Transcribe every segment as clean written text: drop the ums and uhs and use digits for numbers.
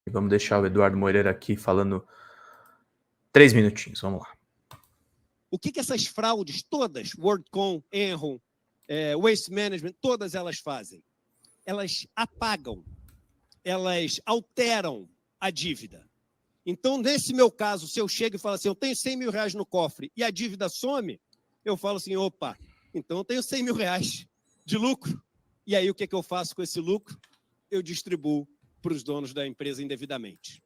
Vamos deixar o Eduardo Moreira aqui falando 3 minutinhos. Vamos lá. O que essas fraudes todas, WorldCom, Enron, Waste Management, todas elas fazem? Elas apagam, elas alteram a dívida. Então, nesse meu caso, se eu chego e falo assim, eu tenho 100 mil reais no cofre e a dívida some, eu falo assim, opa, então eu tenho 100 mil reais de lucro. E aí o que eu faço com esse lucro? Eu distribuo para os donos da empresa indevidamente.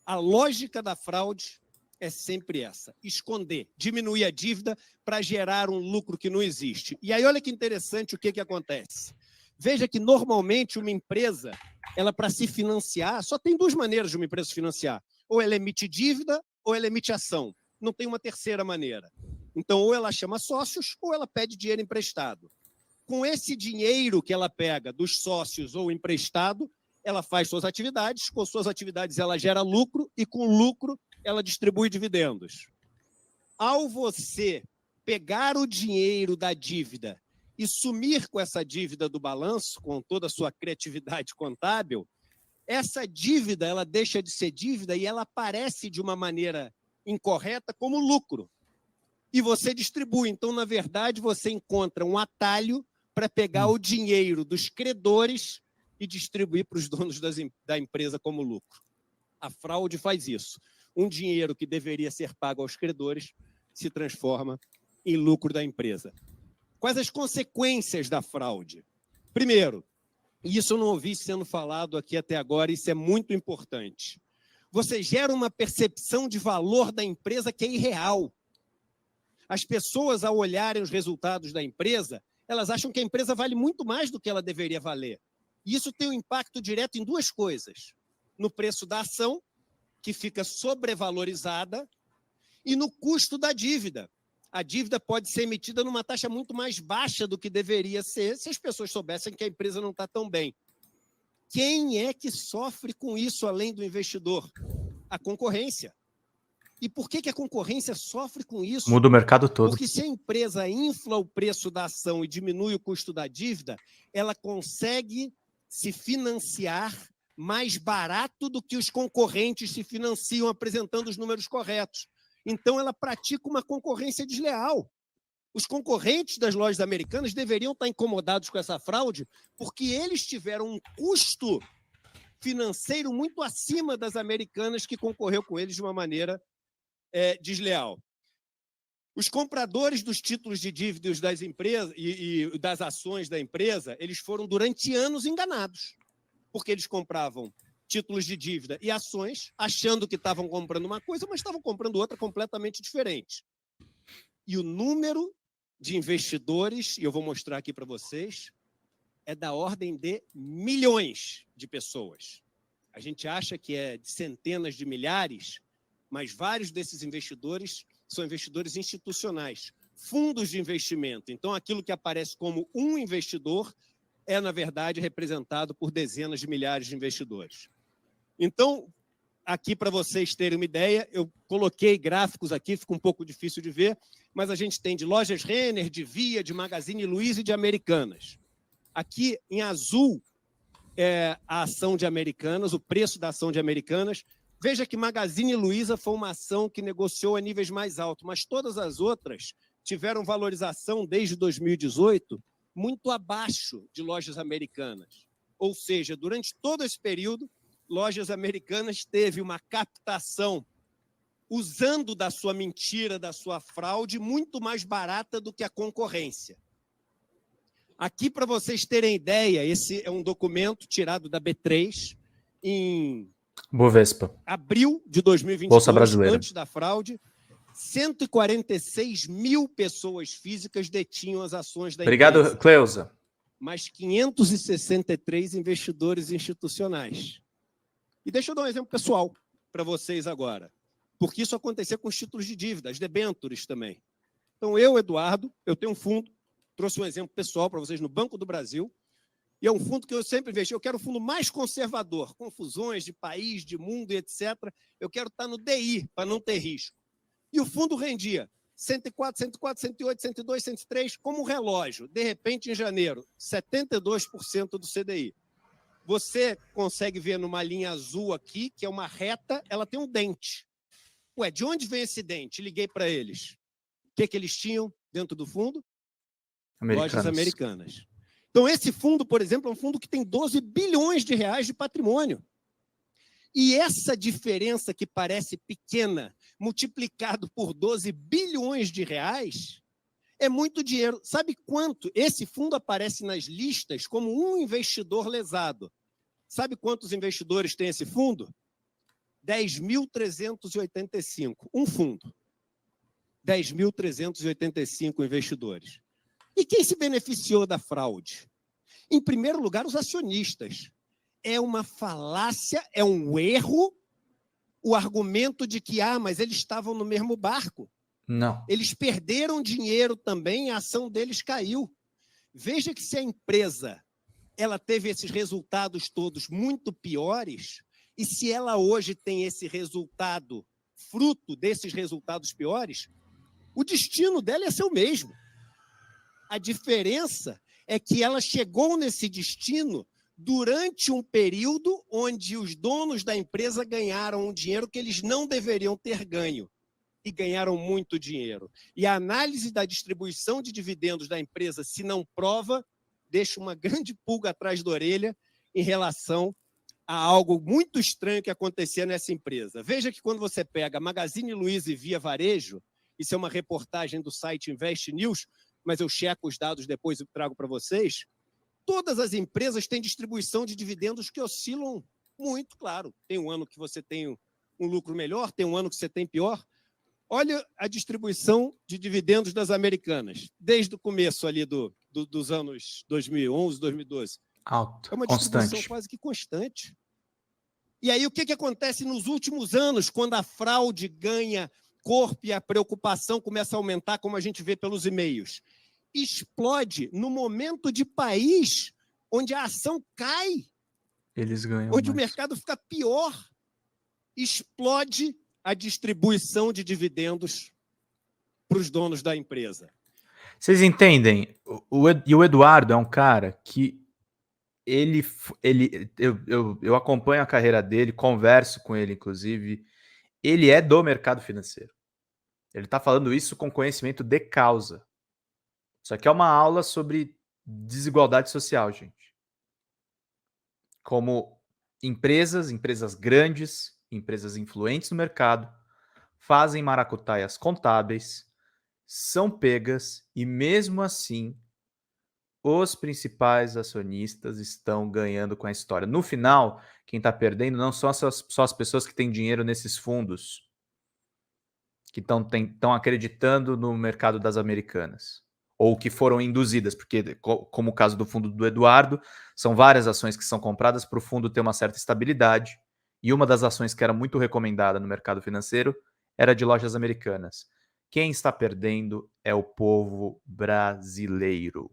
A lógica da fraude é sempre essa, esconder, diminuir a dívida para gerar um lucro que não existe. E aí olha que interessante o que acontece. Veja que normalmente uma empresa, ela para se financiar, só tem duas maneiras de uma empresa se financiar. Ou ela emite dívida ou ela emite ação. Não tem uma terceira maneira. Então ou ela chama sócios ou ela pede dinheiro emprestado. Com esse dinheiro que ela pega dos sócios ou emprestado, ela faz suas atividades, com suas atividades ela gera lucro e com lucro ela distribui dividendos. Ao você pegar o dinheiro da dívida e sumir com essa dívida do balanço, com toda a sua criatividade contábil, essa dívida ela deixa de ser dívida e ela aparece de uma maneira incorreta como lucro. E você distribui. Então, na verdade, você encontra um atalho para pegar o dinheiro dos credores e distribuir para os donos da empresa como lucro. A fraude faz isso. Um dinheiro que deveria ser pago aos credores se transforma em lucro da empresa. Quais as consequências da fraude? Primeiro, e isso eu não ouvi sendo falado aqui até agora, isso é muito importante. Você gera uma percepção de valor da empresa que é irreal. As pessoas, ao olharem os resultados da empresa, elas acham que a empresa vale muito mais do que ela deveria valer. E isso tem um impacto direto em duas coisas. No preço da ação, que fica sobrevalorizada, e no custo da dívida. A dívida pode ser emitida numa taxa muito mais baixa do que deveria ser se as pessoas soubessem que a empresa não está tão bem. Quem é que sofre com isso além do investidor? A concorrência. E por que a concorrência sofre com isso? Muda o mercado todo. Porque se a empresa infla o preço da ação e diminui o custo da dívida, ela consegue se financiar mais barato do que os concorrentes se financiam apresentando os números corretos. Então, ela pratica uma concorrência desleal. Os concorrentes das lojas americanas deveriam estar incomodados com essa fraude porque eles tiveram um custo financeiro muito acima das americanas que concorreu com eles de uma maneira desleal. Os compradores dos títulos de dívidas das empresas e das ações da empresa, eles foram durante anos enganados, porque eles compravam títulos de dívida e ações, achando que estavam comprando uma coisa, mas estavam comprando outra completamente diferente. E o número de investidores, e eu vou mostrar aqui para vocês, é da ordem de milhões de pessoas. A gente acha que é de centenas de milhares, mas vários desses investidores são investidores institucionais, fundos de investimento. Então, aquilo que aparece como um investidor é, na verdade, representado por dezenas de milhares de investidores. Então, aqui para vocês terem uma ideia, eu coloquei gráficos aqui, fica um pouco difícil de ver, mas a gente tem de lojas Renner, de Via, de Magazine Luiza e de Americanas. Aqui, em azul, é a ação de Americanas, o preço da ação de Americanas. Veja que Magazine Luiza foi uma ação que negociou a níveis mais altos, mas todas as outras tiveram valorização desde 2018 muito abaixo de lojas americanas. Ou seja, durante todo esse período, lojas americanas teve uma captação usando da sua mentira, da sua fraude, muito mais barata do que a concorrência. Aqui, para vocês terem ideia, esse é um documento tirado da B3 em Bovespa. Abril de 2022, Bolsa Brasileira. Antes da fraude, 146 mil pessoas físicas detinham as ações da Obrigado, empresa. Cleusa. Mas 563 investidores institucionais. E deixa eu dar um exemplo pessoal para vocês agora, porque isso aconteceu com os títulos de dívida, as debêntures também. Então, eu, Eduardo, eu tenho um fundo, trouxe um exemplo pessoal para vocês no Banco do Brasil, e é um fundo que eu sempre investi. Eu quero um fundo mais conservador, com fusões de país, de mundo e etc. Eu quero estar no DI, para não ter risco. E o fundo rendia 104, 104, 108, 102, 103, como um relógio. De repente, em janeiro, 72% do CDI. Você consegue ver numa linha azul aqui, que é uma reta, ela tem um dente. Ué, de onde vem esse dente? Liguei para eles. O que eles tinham dentro do fundo? Lojas americanas. Então, esse fundo, por exemplo, é um fundo que tem 12 bilhões de reais de patrimônio. E essa diferença que parece pequena, multiplicado por 12 bilhões de reais, é muito dinheiro. Sabe quanto? Esse fundo aparece nas listas como um investidor lesado. Sabe quantos investidores tem esse fundo? 10.385. Um fundo. 10.385 investidores. E quem se beneficiou da fraude? Em primeiro lugar, os acionistas. É uma falácia, é um erro, o argumento de que, mas eles estavam no mesmo barco. Não. Eles perderam dinheiro também, a ação deles caiu. Veja que se a empresa ela teve esses resultados todos muito piores, e se ela hoje tem esse resultado, fruto desses resultados piores, o destino dela ia ser o mesmo. A diferença é que ela chegou nesse destino durante um período onde os donos da empresa ganharam um dinheiro que eles não deveriam ter ganho. E ganharam muito dinheiro. E a análise da distribuição de dividendos da empresa, se não prova, deixa uma grande pulga atrás da orelha em relação a algo muito estranho que acontecia nessa empresa. Veja que quando você pega Magazine Luiza e Via Varejo, isso é uma reportagem do site Invest News, mas eu checo os dados depois e trago para vocês, todas as empresas têm distribuição de dividendos que oscilam muito, claro. Tem um ano que você tem um lucro melhor, tem um ano que você tem pior. Olha a distribuição de dividendos das americanas, desde o começo ali dos anos 2011, 2012. Alto, é uma distribuição constante. quase que constante. E aí o que acontece nos últimos anos, quando a fraude ganha corpo e a preocupação começa a aumentar, como a gente vê pelos e-mails? Explode no momento de país onde a ação cai, Eles ganham onde mais. o mercado fica pior. Explode a distribuição de dividendos para os donos da empresa. Vocês entendem? E o Eduardo é um cara que eu acompanho a carreira dele, converso com ele, inclusive. Ele é do mercado financeiro. Ele está falando isso com conhecimento de causa. Isso aqui é uma aula sobre desigualdade social, gente. Como empresas grandes, empresas influentes no mercado, fazem maracutaias contábeis, são pegas e, mesmo assim, os principais acionistas estão ganhando com a história. No final, quem está perdendo não são só as pessoas que têm dinheiro nesses fundos, que estão acreditando no mercado das americanas, ou que foram induzidas, porque, como o caso do fundo do Eduardo, são várias ações que são compradas para o fundo ter uma certa estabilidade, e uma das ações que era muito recomendada no mercado financeiro era de lojas americanas. Quem está perdendo é o povo brasileiro.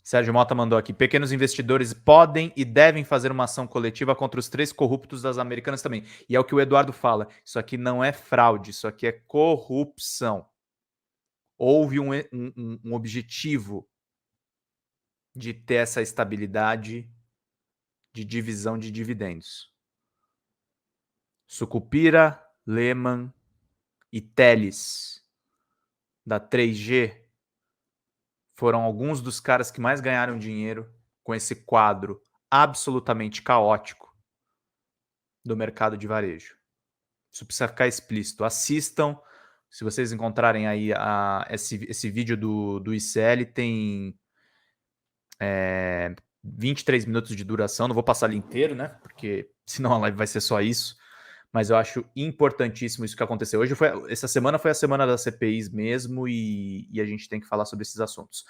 Sérgio Mota mandou aqui: pequenos investidores podem e devem fazer uma ação coletiva contra os 3 corruptos das americanas também. E é o que o Eduardo fala: isso aqui não é fraude, isso aqui é corrupção. Houve um objetivo de ter essa estabilidade de divisão de dividendos. Sucupira, Lehman e Teles, da 3G, foram alguns dos caras que mais ganharam dinheiro com esse quadro absolutamente caótico do mercado de varejo. Isso precisa ficar explícito. Assistam. Se vocês encontrarem aí esse vídeo do ICL, tem 23 minutos de duração. Não vou passar ele inteiro, né? Porque senão a live vai ser só isso. Mas eu acho importantíssimo isso que aconteceu. Essa semana foi a semana das CPIs mesmo, e a gente tem que falar sobre esses assuntos.